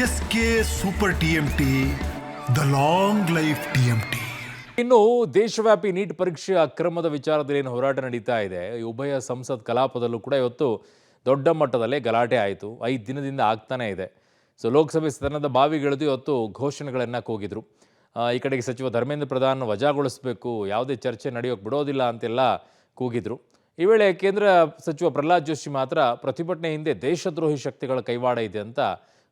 S K super TMT, the long life TMT. ಇನ್ನು ದೇಶವ್ಯಾಪಿ neat ಪರೀಕ್ಷೆ ಅಕ್ರಮದ ವಿಚಾರದಲ್ಲಿ ಏನು ಹೋರಾಟ ನಡೀತಾ ಇದೆ, ಉಭಯ ಸಂಸತ್ ಕಲಾಪದಲ್ಲೂ ಕೂಡ ಇವತ್ತು ದೊಡ್ಡ ಮಟ್ಟದಲ್ಲೇ ಗಲಾಟೆ ಆಯಿತು. 5 ದಿನದಿಂದ ಆಗ್ತಾನೆ ಇದೆ. ಲೋಕಸಭೆ ಸದನದ ಬಾವಿಗಿಳಿದು ಇವತ್ತು ಘೋಷಣೆಗಳನ್ನು ಕೂಗಿದ್ರು. ಈ ಕಡೆಗೆ ಸಚಿವ ಧರ್ಮೇಂದ್ರ ಪ್ರಧಾನ್ ವಜಾಗೊಳಿಸಬೇಕು, ಯಾವುದೇ ಚರ್ಚೆ ನಡೆಯೋಕೆ ಬಿಡೋದಿಲ್ಲ ಅಂತೆಲ್ಲ ಕೂಗಿದ್ರು. ಈ ವೇಳೆ ಕೇಂದ್ರ ಸಚಿವ ಪ್ರಹ್ಲಾದ್ ಜೋಶಿ ಮಾತ್ರ ಪ್ರತಿಭಟನೆ ಹಿಂದೆ ದೇಶದ್ರೋಹಿ ಶಕ್ತಿಗಳ ಕೈವಾಡ ಇದೆ ಅಂತ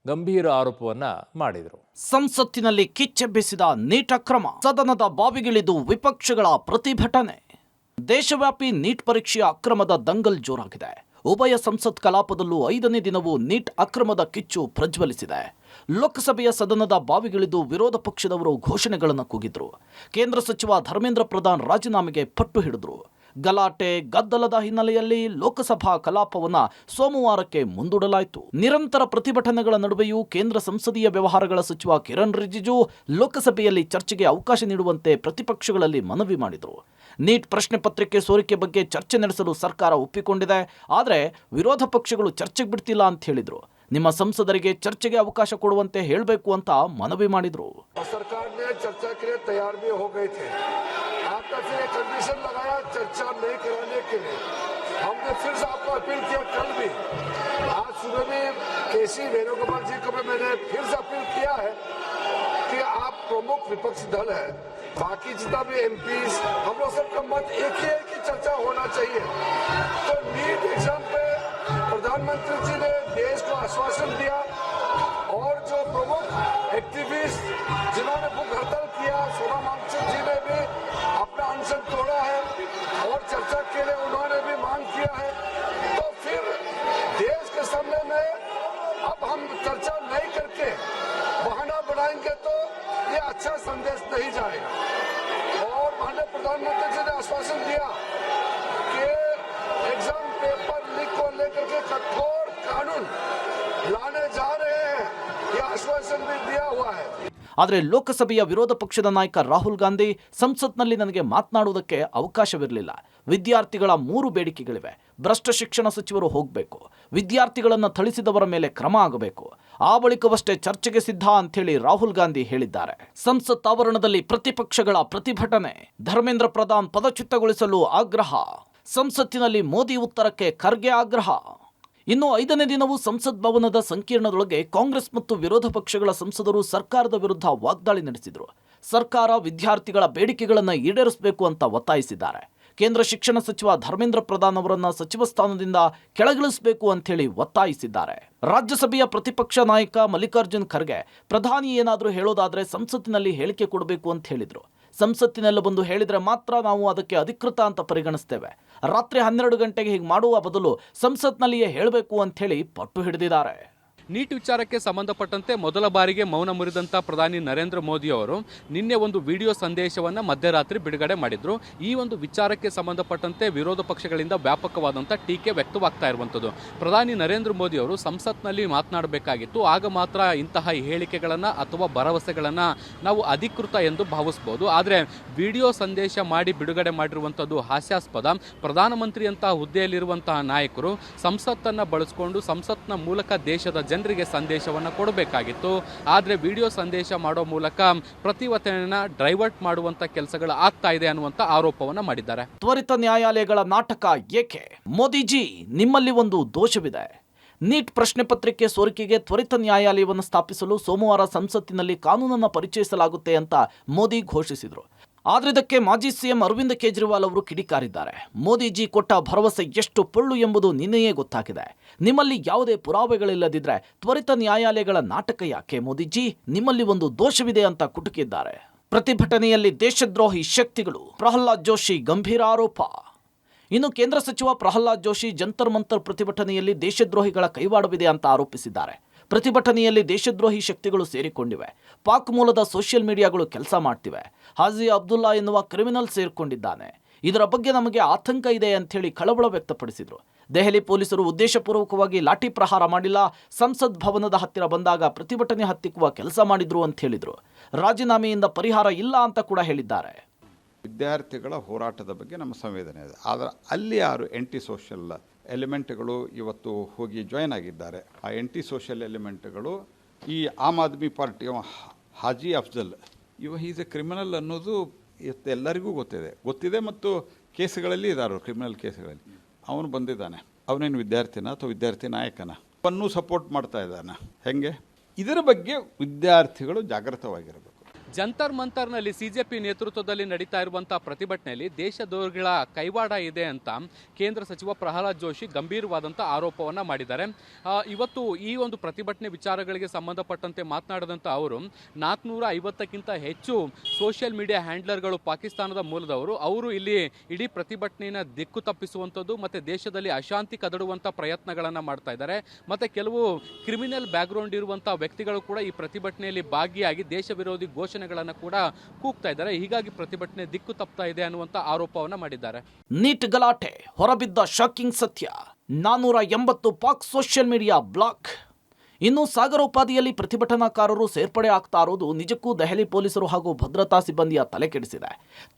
ಗಂಭೀರ ಆರೋಪವನ್ನ ಮಾಡಿದರು. ಸಂಸತ್ತಿನಲ್ಲಿ ಕಿಚ್ಚೆಬ್ಬಿಸಿದ ನೀಟ್ ಅಕ್ರಮ, ಸದನದ ಬಾವಿಗಿಳಿದು ವಿಪಕ್ಷಗಳ ಪ್ರತಿಭಟನೆ. ದೇಶವ್ಯಾಪಿ ನೀಟ್ ಪರೀಕ್ಷೆಯ ಅಕ್ರಮದ ದಂಗಲ್ ಜೋರಾಗಿದೆ. ಉಭಯ ಸಂಸತ್ ಕಲಾಪದಲ್ಲೂ 5ನೇ ದಿನವೂ ನೀಟ್ ಅಕ್ರಮದ ಕಿಚ್ಚು ಪ್ರಜ್ವಲಿಸಿದೆ. ಲೋಕಸಭೆಯ ಸದನದ ಬಾವಿಗಿಳಿದು ವಿರೋಧ ಪಕ್ಷದವರು ಘೋಷಣೆಗಳನ್ನು ಕೂಗಿದ್ರು. ಕೇಂದ್ರ ಸಚಿವ ಧರ್ಮೇಂದ್ರ ಪ್ರಧಾನ್ ರಾಜೀನಾಮೆಗೆ ಪಟ್ಟು ಹಿಡಿದ್ರು. ಗಲಾಟೆ ಗದ್ದಲದ ಹಿನ್ನೆಲೆಯಲ್ಲಿ ಲೋಕಸಭಾ ಕಲಾಪವನ್ನು ಸೋಮವಾರಕ್ಕೆ ಮುಂದೂಡಲಾಯಿತು. ನಿರಂತರ ಪ್ರತಿಭಟನೆಗಳ ನಡುವೆಯೂ ಕೇಂದ್ರ ಸಂಸದೀಯ ವ್ಯವಹಾರಗಳ ಸಚಿವ ಕಿರಣ್ ರಿಜಿಜು ಲೋಕಸಭೆಯಲ್ಲಿ ಚರ್ಚೆಗೆ ಅವಕಾಶ ನೀಡುವಂತೆ ಪ್ರತಿಪಕ್ಷಗಳಲ್ಲಿ ಮನವಿ ಮಾಡಿದರು. ನೀಟ್ ಪ್ರಶ್ನೆ ಪತ್ರಿಕೆ ಸೋರಿಕೆ ಬಗ್ಗೆ ಚರ್ಚೆ ನಡೆಸಲು ಸರ್ಕಾರ ಒಪ್ಪಿಕೊಂಡಿದೆ, ಆದರೆ ವಿರೋಧ ಪಕ್ಷಗಳು ಚರ್ಚೆಗೆ ಬಿಡ್ತಿಲ್ಲ ಅಂತ ಹೇಳಿದ್ರು. ನಿಮ್ಮ ಸಂಸದರಿಗೆ ಚರ್ಚೆಗೆ ಅವಕಾಶ ಕೊಡುವಂತೆ ಹೇಳಬೇಕು ಅಂತ ಮನವಿ ಮಾಡಿದ್ರು. ಸರ್ಕಾರ ಚರ್ಚಾ ತಯಾರ್ भी हो गए थे. आपका फिर एक कंडीशन लगाया चर्चा नहीं कराने के लिए. हमने फिर से आपको अपील किया, कल भी, आज सुबह में केसी वेणुगोपाल जी को मैंने फिर से अपील किया है कि आप प्रमुख विपक्षी दल है, बाकी जितना भी एमपीज, हम लोग सबका मत एक ही है कि चर्चा होना चाहिए. तो नीट एग्जाम पे प्रधानमंत्री जी ने देश को आश्वासन दिया और जो प्रमुख एक्टिविस्ट जिन्होंने भूख हड़ताल किया, सोना मांगचंद जी ने भी अपना अनशन तोड़ा है और चर्चा के लिए उन्होंने भी मांग किया है. तो फिर देश के सामने में अब हम चर्चा नहीं करके बहाना बनाएंगे तो ये अच्छा संदेश नहीं जाएगा. और माननीय प्रधानमंत्री जी ने आश्वासन दिया कि एग्जाम पेपर लीक को लेकर के कठोर कानून लाने जा रहे हैं, ये आश्वासन भी दिया हुआ है. ಆದರೆ ಲೋಕಸಭೆಯ ವಿರೋಧ ಪಕ್ಷದ ನಾಯಕ ರಾಹುಲ್ ಗಾಂಧಿ, ಸಂಸತ್ನಲ್ಲಿ ನನಗೆ ಮಾತನಾಡುವುದಕ್ಕೆ ಅವಕಾಶವಿರಲಿಲ್ಲ. ವಿದ್ಯಾರ್ಥಿಗಳ 3 ಬೇಡಿಕೆಗಳಿವೆ. ಭ್ರಷ್ಟ ಶಿಕ್ಷಣ ಸಚಿವರು ಹೋಗಬೇಕು, ವಿದ್ಯಾರ್ಥಿಗಳನ್ನು ಥಳಿಸಿದವರ ಮೇಲೆ ಕ್ರಮ ಆಗಬೇಕು, ಆ ಬಳಿಕವಷ್ಟೇ ಚರ್ಚೆಗೆ ಸಿದ್ಧ ಅಂಥೇಳಿ ರಾಹುಲ್ ಗಾಂಧಿ ಹೇಳಿದ್ದಾರೆ. ಸಂಸತ್ ಆವರಣದಲ್ಲಿ ಪ್ರತಿಪಕ್ಷಗಳ ಪ್ರತಿಭಟನೆ. ಧರ್ಮೇಂದ್ರ ಪ್ರಧಾನ್ ಪದಚ್ಯುತಗೊಳಿಸಲು ಆಗ್ರಹ. ಸಂಸತ್ತಿನಲ್ಲಿ ಮೋದಿ ಉತ್ತರಕ್ಕೆ ಖರ್ಗೆ ಆಗ್ರಹ. ಇನ್ನು 5ನೇ ದಿನವೂ ಸಂಸತ್ ಭವನದ ಸಂಕೀರ್ಣದೊಳಗೆ ಕಾಂಗ್ರೆಸ್ ಮತ್ತು ವಿರೋಧ ಪಕ್ಷಗಳ ಸಂಸದರು ಸರ್ಕಾರದ ವಿರುದ್ಧ ವಾಗ್ದಾಳಿ ನಡೆಸಿದರು. ಸರ್ಕಾರ ವಿದ್ಯಾರ್ಥಿಗಳ ಬೇಡಿಕೆಗಳನ್ನು ಈಡೇರಿಸಬೇಕು ಅಂತ ಒತ್ತಾಯಿಸಿದ್ದಾರೆ. ಕೇಂದ್ರ ಶಿಕ್ಷಣ ಸಚಿವ ಧರ್ಮೇಂದ್ರ ಪ್ರಧಾನ್ ಅವರನ್ನ ಸಚಿವ ಸ್ಥಾನದಿಂದ ಕೆಳಗಿಳಿಸಬೇಕು ಅಂಥೇಳಿ ಒತ್ತಾಯಿಸಿದ್ದಾರೆ. ರಾಜ್ಯಸಭೆಯ ಪ್ರತಿಪಕ್ಷ ನಾಯಕ ಮಲ್ಲಿಕಾರ್ಜುನ್ ಖರ್ಗೆ, ಪ್ರಧಾನಿ ಏನಾದರೂ ಹೇಳೋದಾದ್ರೆ ಸಂಸತ್ತಿನಲ್ಲಿ ಹೇಳಿಕೆ ಕೊಡಬೇಕು ಅಂತ ಹೇಳಿದ್ರು. ಸಂಸತ್ತಿನೆಲ್ಲ ಬಂದು ಹೇಳಿದ್ರೆ ಮಾತ್ರ ನಾವು ಅದಕ್ಕೆ ಅಧಿಕೃತ ಅಂತ ಪರಿಗಣಿಸ್ತೇವೆ. ರಾತ್ರಿ 12 ಗಂಟೆಗೆ ಹೀಗೆ ಮಾಡುವ ಬದಲು ಸಂಸತ್ನಲ್ಲಿಯೇ ಹೇಳಬೇಕು ಅಂತ ಹೇಳಿ ಪಟ್ಟು ಹಿಡಿದಿದ್ದಾರೆ. ನೀಟ್ ವಿಚಾರಕ್ಕೆ ಸಂಬಂಧಪಟ್ಟಂತೆ ಮೊದಲ ಬಾರಿಗೆ ಮೌನ ಮುರಿದಂಥ ಪ್ರಧಾನಿ ನರೇಂದ್ರ ಮೋದಿ ಅವರು ನಿನ್ನೆ ಒಂದು ವಿಡಿಯೋ ಸಂದೇಶವನ್ನು ಮಧ್ಯರಾತ್ರಿ ಬಿಡುಗಡೆ ಮಾಡಿದ್ರು. ಈ ಒಂದು ವಿಚಾರಕ್ಕೆ ಸಂಬಂಧಪಟ್ಟಂತೆ ವಿರೋಧ ಪಕ್ಷಗಳಿಂದ ವ್ಯಾಪಕವಾದಂಥ ಟೀಕೆ ವ್ಯಕ್ತವಾಗ್ತಾ ಇರುವಂಥದ್ದು. ಪ್ರಧಾನಿ ನರೇಂದ್ರ ಮೋದಿ ಅವರು ಸಂಸತ್ನಲ್ಲಿ ಮಾತನಾಡಬೇಕಾಗಿತ್ತು, ಆಗ ಮಾತ್ರ ಇಂತಹ ಹೇಳಿಕೆಗಳನ್ನು ಅಥವಾ ಭರವಸೆಗಳನ್ನು ನಾವು ಅಧಿಕೃತ ಎಂದು ಭಾವಿಸ್ಬೋದು. ಆದರೆ ವಿಡಿಯೋ ಸಂದೇಶ ಮಾಡಿ ಬಿಡುಗಡೆ ಮಾಡಿರುವಂಥದ್ದು ಹಾಸ್ಯಾಸ್ಪದ. ಪ್ರಧಾನಮಂತ್ರಿಯಂತಹ ಹುದ್ದೆಯಲ್ಲಿರುವಂತಹ ನಾಯಕರು ಸಂಸತ್ತನ್ನು ಬಳಸಿಕೊಂಡು ಸಂಸತ್ನ ಮೂಲಕ ದೇಶದ ಜನರಿಗೆ ಸಂದೇಶವನ್ನು ಕೊಡಬೇಕಾಗಿತ್ತು. ಆದರೆ ವಿಡಿಯೋ ಸಂದೇಶ ಮಾಡೋ ಮೂಲಕ ಪ್ರತಿಭಟನೆಯನ್ನು ಡೈವರ್ಟ್ ಮಾಡುವಂತ ಕೆಲಸಗಳು ಆಗ್ತಾ ಇದೆ ಅನ್ನುವಂತ ಆರೋಪವನ್ನು ಮಾಡಿದ್ದಾರೆ. ತ್ವರಿತ ನ್ಯಾಯಾಲಯಗಳ ನಾಟಕ ಏಕೆ? ಮೋದಿಜಿ, ನಿಮ್ಮಲ್ಲಿ ಒಂದು ದೋಷವಿದೆ. ನೀಟ್ ಪ್ರಶ್ನೆ ಪತ್ರಿಕೆ ಸೋರಿಕೆಗೆ ತ್ವರಿತ ನ್ಯಾಯಾಲಯವನ್ನು ಸ್ಥಾಪಿಸಲು ಸೋಮವಾರ ಸಂಸತ್ತಿನಲ್ಲಿ ಕಾನೂನನ್ನು ಪರಿಚಯಿಸಲಾಗುತ್ತೆ ಅಂತ ಮೋದಿ ಘೋಷಿಸಿದರು. ಆದರೆ ಇದಕ್ಕೆ ಮಾಜಿ ಸಿಎಂ ಅರವಿಂದ್ ಕೇಜ್ರಿವಾಲ್ ಅವರು ಕಿಡಿಕಾರಿದ್ದಾರೆ. ಮೋದಿಜಿ ಕೊಟ್ಟ ಭರವಸೆ ಎಷ್ಟು ಪೊಳ್ಳು ಎಂಬುದು ನಿನ್ನೆಯೇ ಗೊತ್ತಾಗಿದೆ. ನಿಮ್ಮಲ್ಲಿ ಯಾವುದೇ ಪುರಾವೆಗಳಿಲ್ಲದಿದ್ರೆ ತ್ವರಿತ ನ್ಯಾಯಾಲಯಗಳ ನಾಟಕ ಯಾಕೆ ಮೋದಿಜಿ? ನಿಮ್ಮಲ್ಲಿ ಒಂದು ದೋಷವಿದೆ ಅಂತ ಕುಟುಕಿದ್ದಾರೆ. ಪ್ರತಿಭಟನೆಯಲ್ಲಿ ದೇಶದ್ರೋಹಿ ಶಕ್ತಿಗಳು. ಪ್ರಹ್ಲಾದ್ ಜೋಶಿ ಗಂಭೀರ ಆರೋಪ. ಇನ್ನು ಕೇಂದ್ರ ಸಚಿವ ಪ್ರಹ್ಲಾದ್ ಜೋಶಿ ಜಂತರ್ ಮಂತರ್ ಪ್ರತಿಭಟನೆಯಲ್ಲಿ ದೇಶದ್ರೋಹಿಗಳ ಕೈವಾಡವಿದೆ ಅಂತ ಆರೋಪಿಸಿದ್ದಾರೆ. ಪ್ರತಿಭಟನೆಯಲ್ಲಿ ದೇಶದ್ರೋಹಿ ಶಕ್ತಿಗಳು ಸೇರಿಕೊಂಡಿವೆ. ಪಾಕ್ ಮೂಲದ ಸೋಷಿಯಲ್ ಮೀಡಿಯಾಗಳು ಕೆಲಸ ಮಾಡ್ತಿವೆ. ಹಾಜಿ ಅಬ್ದುಲ್ಲಾ ಎನ್ನುವ ಕ್ರಿಮಿನಲ್ ಸೇರಿಕೊಂಡಿದ್ದಾನೆ. ಇದರ ಬಗ್ಗೆ ನಮಗೆ ಆತಂಕ ಇದೆ ಅಂಥೇಳಿ ಕಳವಳ ವ್ಯಕ್ತಪಡಿಸಿದರು. ದೆಹಲಿ ಪೊಲೀಸರು ಉದ್ದೇಶಪೂರ್ವಕವಾಗಿ ಲಾಠಿ ಪ್ರಹಾರ ಮಾಡಿಲ್ಲ, ಸಂಸತ್ ಭವನದ ಹತ್ತಿರ ಬಂದಾಗ ಪ್ರತಿಭಟನೆ ಹತ್ತಿಕ್ಕುವ ಕೆಲಸ ಮಾಡಿದ್ರು ಅಂತ ಹೇಳಿದರು. ರಾಜೀನಾಮೆಯಿಂದ ಪರಿಹಾರ ಇಲ್ಲ ಅಂತ ಕೂಡ ಹೇಳಿದ್ದಾರೆ. ವಿದ್ಯಾರ್ಥಿಗಳ ಹೋರಾಟದ ಬಗ್ಗೆ ನಮ್ಮ ಸಂವೇದನೆ ಇದೆ. ಆದರೆ ಅಲ್ಲಿ ಯಾರು ಆಂಟಿ ಸೋಷಿಯಲ್ ಎಲಿಮೆಂಟ್ಗಳು ಇವತ್ತು ಹೋಗಿ ಜಾಯ್ನ್ ಆಗಿದ್ದಾರೆ, ಆ ಆಂಟಿ ಸೋಷಿಯಲ್ ಎಲಿಮೆಂಟ್ಗಳು ಈ Aam Aadmi party Haji Afzal is A criminal ಅನ್ನೋದು ಎಲ್ಲರಿಗೂ ಗೊತ್ತಿದೆ ಮತ್ತು ಕೇಸ್ಗಳಲ್ಲಿ ಇದ್ದಾರೆ, ಕ್ರಿಮಿನಲ್ ಕೇಸ್ಗಳಲ್ಲಿ. ಅವನು ಬಂದಿದ್ದಾನೆ, ಅವನೇನು ವಿದ್ಯಾರ್ಥಿನ ಅಥವಾ ವಿದ್ಯಾರ್ಥಿ ನಾಯಕನ ಅವನ್ನೂ ಸಪೋರ್ಟ್ ಮಾಡ್ತಾ ಇದ್ದಾನೆ. ಹೆಂಗೆ? ಇದರ ಬಗ್ಗೆ ವಿದ್ಯಾರ್ಥಿಗಳು ಜಾಗೃತವಾಗಿರಬೇಕು. ಜಂತರ್ ಮಂತರ್ನಲ್ಲಿ ಸಿಜೆಪಿ ನೇತೃತ್ವದಲ್ಲಿ ನಡೀತಾ ಇರುವಂತಹ ಪ್ರತಿಭಟನೆಯಲ್ಲಿ ದೇಶದ್ರೋಹಿಗಳ ಕೈವಾಡ ಇದೆ ಅಂತ ಕೇಂದ್ರ ಸಚಿವ ಪ್ರಹ್ಲಾದ್ ಜೋಶಿ ಗಂಭೀರವಾದಂಥ ಆರೋಪವನ್ನು ಮಾಡಿದ್ದಾರೆ. ಇವತ್ತು ಈ ಒಂದು ಪ್ರತಿಭಟನೆ ವಿಚಾರಗಳಿಗೆ ಸಂಬಂಧಪಟ್ಟಂತೆ ಮಾತನಾಡಿದಂಥ ಅವರು 450ಕ್ಕಿಂತ ಹೆಚ್ಚು ಸೋಷಿಯಲ್ ಮೀಡಿಯಾ ಹ್ಯಾಂಡ್ಲರ್ಗಳು ಪಾಕಿಸ್ತಾನದ ಮೂಲದವರು, ಅವರು ಇಲ್ಲಿ ಇಡೀ ಪ್ರತಿಭಟನೆಯನ್ನು ದಿಕ್ಕು ತಪ್ಪಿಸುವಂಥದ್ದು ಮತ್ತು ದೇಶದಲ್ಲಿ ಅಶಾಂತಿ ಕದಡುವಂಥ ಪ್ರಯತ್ನಗಳನ್ನು ಮಾಡ್ತಾ ಇದ್ದಾರೆ. ಮತ್ತು ಕೆಲವು ಕ್ರಿಮಿನಲ್ ಬ್ಯಾಕ್ಗ್ರೌಂಡ್ ಇರುವಂಥ ವ್ಯಕ್ತಿಗಳು ಕೂಡ ಈ ಪ್ರತಿಭಟನೆಯಲ್ಲಿ ಭಾಗಿಯಾಗಿ ದೇಶ ವಿರೋಧಿ ಘೋಷಣೆಗಳನ್ನು ಕೂಡ ಕೂಗ್ತಾ ಇದ್ದಾರೆ. ಹೀಗಾಗಿ ಪ್ರತಿಭಟನೆ ದಿಕ್ಕು ತಪ್ತಾ ಇದೆ ಅನ್ನುವಂಥ ಆರೋಪವನ್ನು ಮಾಡಿದ್ದಾರೆ. ನೀಟ್ ಗಲಾಟೆ ಹೊರಬಿದ್ದ ಶಾಕಿಂಗ್ ಸತ್ಯ. 480 ಪಾಕ್ ಸೋಷಿಯಲ್ ಮೀಡಿಯಾ ಬ್ಲಾಕ್. ಇನ್ನು ಸಾಗರೋಪಾದಿಯಲ್ಲಿ ಪ್ರತಿಭಟನಾಕಾರರು ಸೇರ್ಪಡೆ ಆಗ್ತಾ ಇರೋದು ನಿಜಕ್ಕೂ ದೆಹಲಿ ಪೊಲೀಸರು ಹಾಗೂ ಭದ್ರತಾ ಸಿಬ್ಬಂದಿಯ ತಲೆ ಕೆಡಿಸಿದೆ.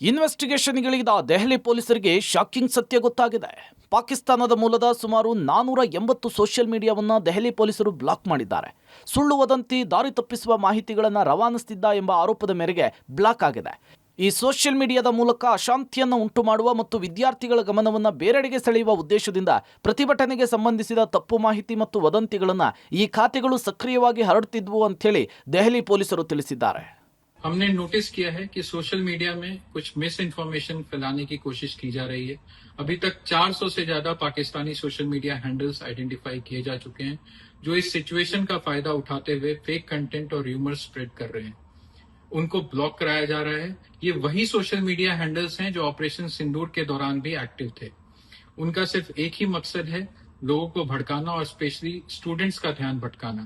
ಇನ್ವೆಸ್ಟಿಗೇಷನ್ಗಳಿಗಿದ ದೆಹಲಿ ಪೊಲೀಸರಿಗೆ ಶಾಕಿಂಗ್ ಸತ್ಯ ಗೊತ್ತಾಗಿದೆ. ಪಾಕಿಸ್ತಾನದ ಮೂಲದ ಸುಮಾರು 480 ಸೋಷಿಯಲ್ ಮೀಡಿಯಾವನ್ನು ದೆಹಲಿ ಪೊಲೀಸರು ಬ್ಲಾಕ್ ಮಾಡಿದ್ದಾರೆ. ಸುಳ್ಳು ವದಂತಿ, ದಾರಿ ತಪ್ಪಿಸುವ ಮಾಹಿತಿಗಳನ್ನು ರವಾನಿಸುತ್ತಿದ್ದ ಎಂಬ ಆರೋಪದ ಮೇರೆಗೆ ಬ್ಲಾಕ್ ಆಗಿದೆ. ಈ ಸೋಷಿಯಲ್ ಮೀಡಿಯಾದ ಮೂಲಕ ಅಶಾಂತಿಯನ್ನು ಉಂಟು ಮಾಡುವ ಮತ್ತು ವಿದ್ಯಾರ್ಥಿಗಳ ಗಮನವನ್ನು ಬೇರೆಡೆಗೆ ಸೆಳೆಯುವ ಉದ್ದೇಶದಿಂದ ಪ್ರತಿಭಟನೆಗೆ ಸಂಬಂಧಿಸಿದ ತಪ್ಪು ಮಾಹಿತಿ ಮತ್ತು ವದಂತಿಗಳನ್ನು ಈ ಖಾತೆಗಳು ಸಕ್ರಿಯವಾಗಿ ಹರಡುತ್ತಿದ್ವು ಅಂತೇಳಿ ದೆಹಲಿ ಪೊಲೀಸರು ತಿಳಿಸಿದ್ದಾರೆ. हमने नोटिस किया है कि सोशल मीडिया में कुछ मिस इन्फॉर्मेशन फैलाने की कोशिश की जा रही है. अभी तक 400 से ज्यादा Pakistani social media handles identify किए जा चुके हैं जो इस सिचुएशन का फायदा उठाते हुए फेक कंटेंट और र्यूमर्स स्प्रेड कर रहे हैं. उनको ब्लॉक कराया जा रहा है. ये वही सोशल मीडिया हैंडल्स हैं जो ऑपरेशन सिंदूर के दौरान भी एक्टिव थे. उनका सिर्फ एक ही मकसद है, लोगों को भड़काना और स्पेशली स्टूडेंट्स का ध्यान भटकाना.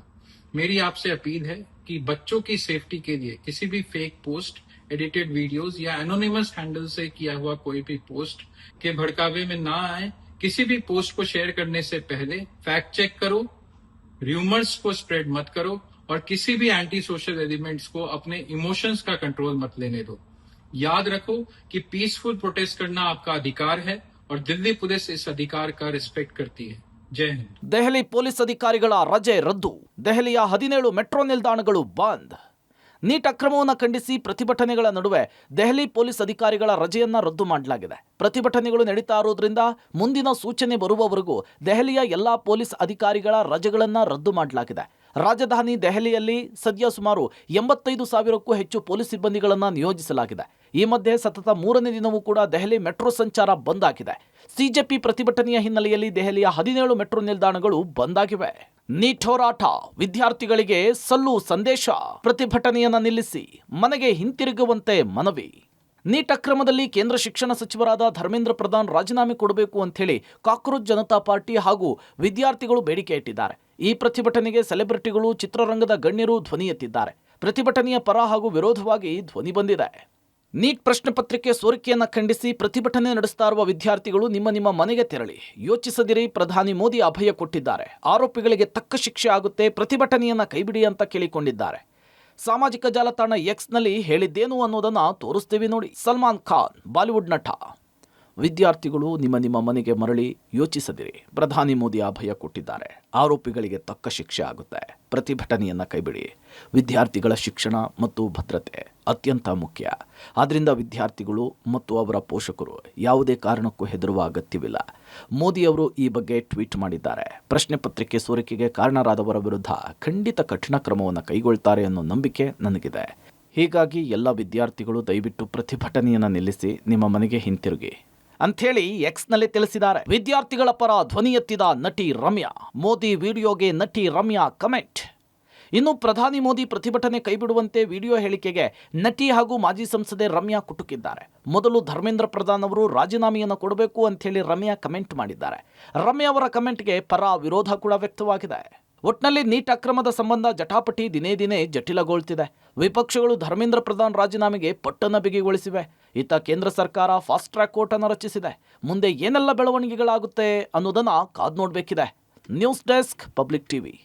मेरी आपसे अपील है कि बच्चों की सेफ्टी के लिए किसी भी फेक पोस्ट, एडिटेड वीडियोस या एनोनिमस हैंडल से किया हुआ कोई भी पोस्ट के भड़कावे में ना आए. किसी भी पोस्ट को शेयर करने से पहले फैक्ट चेक करो, र्यूमर्स को स्प्रेड मत करो और किसी भी एंटी सोशल एलिमेंट्स को अपने इमोशंस का कंट्रोल मत लेने दो. याद रखो कि पीसफुल प्रोटेस्ट करना आपका अधिकार है और दिल्ली पुलिस इस अधिकार का रिस्पेक्ट करती है. जय हिंद. ದೆಹಲಿ ಪೊಲೀಸ್ ಅಧಿಕಾರಿಗಳ ರಜೆ ರದ್ದು. ದೆಹಲಿಯ 17 ಮೆಟ್ರೋ ನಿಲ್ದಾಣಗಳು ಬಂದ್. ನೀಟ್ ಅಕ್ರಮವನ್ನು ಖಂಡಿಸಿ ಪ್ರತಿಭಟನೆಗಳ ನಡುವೆ ದೆಹಲಿ ಪೊಲೀಸ್ ಅಧಿಕಾರಿಗಳ ರಜೆಯನ್ನ ರದ್ದು ಮಾಡಲಾಗಿದೆ. ಪ್ರತಿಭಟನೆಗಳು ನಡೀತಾ ಇರೋದ್ರಿಂದ ಮುಂದಿನ ಸೂಚನೆ ಬರುವವರೆಗೂ ದೆಹಲಿಯ ಎಲ್ಲಾ ಪೊಲೀಸ್ ಅಧಿಕಾರಿಗಳ ರಜೆಗಳನ್ನು ರದ್ದು ಮಾಡಲಾಗಿದೆ. ರಾಜಧಾನಿ ದೆಹಲಿಯಲ್ಲಿ ಸದ್ಯ ಸುಮಾರು 85,000ಕ್ಕೂ ಹೆಚ್ಚು ಪೊಲೀಸ್ ಸಿಬ್ಬಂದಿಗಳನ್ನು ನಿಯೋಜಿಸಲಾಗಿದೆ. ಈ ಮಧ್ಯೆ ಸತತ 3ನೇ ದಿನವೂ ಕೂಡ ದೆಹಲಿ ಮೆಟ್ರೋ ಸಂಚಾರ ಬಂದ್ ಆಗಿದೆ. ಸಿಜೆಪಿ ಪ್ರತಿಭಟನೆಯ ಹಿನ್ನೆಲೆಯಲ್ಲಿ ದೆಹಲಿಯ 17 ಮೆಟ್ರೋ ನಿಲ್ದಾಣಗಳು ಬಂದ್ ಆಗಿವೆ. ನೀಟ್ ಹೋರಾಟ, ವಿದ್ಯಾರ್ಥಿಗಳಿಗೆ ಸಲ್ಲು ಸಂದೇಶ. ಪ್ರತಿಭಟನೆಯನ್ನ ನಿಲ್ಲಿಸಿ ಮನೆಗೆ ಹಿಂತಿರುಗುವಂತೆ ಮನವಿ. ನೀಟ್ ಅಕ್ರಮದಲ್ಲಿ ಕೇಂದ್ರ ಶಿಕ್ಷಣ ಸಚಿವರಾದ ಧರ್ಮೇಂದ್ರ ಪ್ರಧಾನ್ ರಾಜೀನಾಮೆ ಕೊಡಬೇಕು ಅಂಥೇಳಿ ಕಾಕ್ರೋಚ್ ಜನತಾ ಪಾರ್ಟಿ ಹಾಗೂ ವಿದ್ಯಾರ್ಥಿಗಳು ಬೇಡಿಕೆ ಇಟ್ಟಿದ್ದಾರೆ. ಈ ಪ್ರತಿಭಟನೆಗೆ ಸೆಲೆಬ್ರಿಟಿಗಳು, ಚಿತ್ರರಂಗದ ಗಣ್ಯರು ಧ್ವನಿ ಎತ್ತಿದ್ದಾರೆ. ಪ್ರತಿಭಟನೆಯ ಪರ ಹಾಗೂ ವಿರೋಧವಾಗಿ ಧ್ವನಿ ಬಂದಿದೆ. ನೀಟ್ ಪ್ರಶ್ನೆ ಪತ್ರಿಕೆ ಸೋರಿಕೆಯನ್ನು ಖಂಡಿಸಿ ಪ್ರತಿಭಟನೆ ನಡೆಸ್ತಾ ಇರುವ ವಿದ್ಯಾರ್ಥಿಗಳು ನಿಮ್ಮ ಮನೆಗೆ ತೆರಳಿ, ಯೋಚಿಸದಿರಿ, ಪ್ರಧಾನಿ ಮೋದಿ ಅಭಯ ಕೊಟ್ಟಿದ್ದಾರೆ. ಆರೋಪಿಗಳಿಗೆ ತಕ್ಕ ಶಿಕ್ಷೆ ಆಗುತ್ತೆ, ಪ್ರತಿಭಟನೆಯನ್ನ ಕೈಬಿಡಿ ಅಂತ ಕೇಳಿಕೊಂಡಿದ್ದಾರೆ. ಸಾಮಾಜಿಕ ಜಾಲತಾಣ ಎಕ್ಸ್ನಲ್ಲಿ ಹೇಳಿದ್ದೇನು ಅನ್ನೋದನ್ನ ತೋರಿಸ್ತೀವಿ ನೋಡಿ. ಸಲ್ಮಾನ್ ಖಾನ್, ಬಾಲಿವುಡ್ ನಟ. ವಿದ್ಯಾರ್ಥಿಗಳು ನಿಮ್ಮ ಮನೆಗೆ ಮರಳಿ, ಯೋಚಿಸದಿರಿ, ಪ್ರಧಾನಿ ಮೋದಿ ಅಭಯ ಕೊಟ್ಟಿದ್ದಾರೆ. ಆರೋಪಿಗಳಿಗೆ ತಕ್ಕ ಶಿಕ್ಷೆ ಆಗುತ್ತೆ, ಪ್ರತಿಭಟನೆಯನ್ನ ಕೈಬಿಡಿ. ವಿದ್ಯಾರ್ಥಿಗಳ ಶಿಕ್ಷಣ ಮತ್ತು ಭದ್ರತೆ ಅತ್ಯಂತ ಮುಖ್ಯ. ಆದ್ದರಿಂದ ವಿದ್ಯಾರ್ಥಿಗಳು ಮತ್ತು ಅವರ ಪೋಷಕರು ಯಾವುದೇ ಕಾರಣಕ್ಕೂ ಹೆದರುವ ಅಗತ್ಯವಿಲ್ಲ. ಮೋದಿ ಅವರು ಈ ಬಗ್ಗೆ ಟ್ವೀಟ್ ಮಾಡಿದ್ದಾರೆ. ಪ್ರಶ್ನೆ ಪತ್ರಿಕೆ ಸೋರಿಕೆಗೆ ಕಾರಣರಾದವರ ವಿರುದ್ಧ ಖಂಡಿತ ಕಠಿಣ ಕ್ರಮವನ್ನು ಕೈಗೊಳ್ತಾರೆ ಅನ್ನೋ ನಂಬಿಕೆ ನನಗಿದೆ. ಹೀಗಾಗಿ ಎಲ್ಲ ವಿದ್ಯಾರ್ಥಿಗಳು ದಯವಿಟ್ಟು ಪ್ರತಿಭಟನೆಯನ್ನು ನಿಲ್ಲಿಸಿ ನಿಮ್ಮ ಮನೆಗೆ ಹಿಂತಿರುಗಿ ಅಂಥೇಳಿ ಎಕ್ಸ್ನಲ್ಲಿ ತಿಳಿಸಿದ್ದಾರೆ. ವಿದ್ಯಾರ್ಥಿಗಳ ಪರ ಧ್ವನಿ ಎತ್ತಿದ ನಟಿ ರಮ್ಯಾ. ಮೋದಿ ವಿಡಿಯೋಗೆ ನಟಿ ರಮ್ಯಾ ಕಮೆಂಟ್. ಇನ್ನು ಪ್ರಧಾನಿ ಮೋದಿ ಪ್ರತಿಭಟನೆ ಕೈಬಿಡುವಂತೆ ವಿಡಿಯೋ ಹೇಳಿಕೆಗೆ ನಟಿ ಹಾಗೂ ಮಾಜಿ ಸಂಸದೆ ರಮ್ಯಾ ಕುಟುಕಿದ್ದಾರೆ. ಮೊದಲು ಧರ್ಮೇಂದ್ರ ಪ್ರಧಾನ್ ಅವರು ರಾಜೀನಾಮೆಯನ್ನು ಕೊಡಬೇಕು ಅಂಥೇಳಿ ರಮ್ಯಾ ಕಮೆಂಟ್ ಮಾಡಿದ್ದಾರೆ. ರಮ್ಯಾ ಅವರ ಕಮೆಂಟ್ಗೆ ಪರ ವಿರೋಧ ಕೂಡ ವ್ಯಕ್ತವಾಗಿದೆ. ಒಟ್ನಲ್ಲಿ ನೀಟ್ ಅಕ್ರಮದ ಸಂಬಂಧ ಜಟಾಪಟಿ ದಿನೇ ದಿನೇ ಜಟಿಲಗೊಳ್ತಿದೆ. ವಿಪಕ್ಷಗಳು ಧರ್ಮೇಂದ್ರ ಪ್ರಧಾನ್ ರಾಜೀನಾಮೆಗೆ ಪಟ್ಟನ್ನು ಬಿಗಿಗೊಳಿಸಿವೆ. ಇತ್ತ ಕೇಂದ್ರ ಸರ್ಕಾರ ಫಾಸ್ಟ್ ಟ್ರ್ಯಾಕ್ ಕೋರ್ಟ್ ಅನ್ನು ರಚಿಸಿದೆ. ಮುಂದೆ ಏನೆಲ್ಲ ಬೆಳವಣಿಗೆಗಳಾಗುತ್ತೆ ಅನ್ನೋದನ್ನ ಕಾದು ನೋಡಬೇಕಿದೆ. News desk, public TV.